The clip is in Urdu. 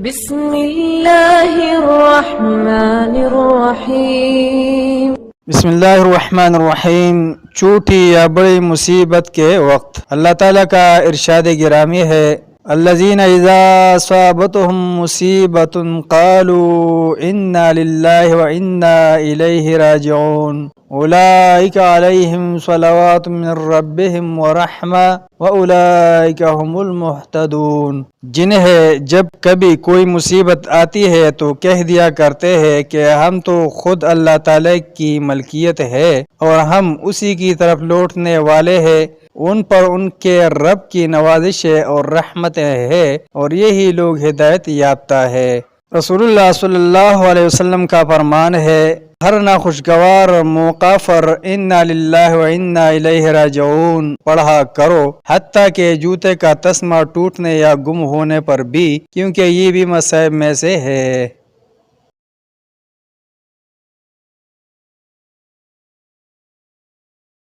بسم اللہ الرحمن الرحیم۔ بسم اللہ الرحمن الرحیم۔ چھوٹی یا بڑی مصیبت کے وقت اللہ تعالیٰ کا ارشاد گرامی ہے، الذین اذا اصابتهم مصیبت قالوا انا للہ وانا الیہ راجعون اولئک علیہم صلوات من ربہم ورحمہ واولئک هم المہتدون۔ جنہیں جب کبھی کوئی مصیبت آتی ہے تو کہہ دیا کرتے ہیں کہ ہم تو خود اللہ تعالی کی ملکیت ہے اور ہم اسی کی طرف لوٹنے والے ہیں، ان پر ان کے رب کی نوازشیں اور رحمتیں ہیں اور یہی لوگ ہدایت یافتہ ہے۔ رسول اللہ صلی اللہ علیہ وسلم کا فرمان ہے، ہر ناخوشگوار موقع پر انا للہ و انا الیہ راجعون پڑھا کرو، حتیٰ کہ جوتے کا تسمہ ٹوٹنے یا گم ہونے پر بھی، کیونکہ یہ بھی مصائب میں سے ہے۔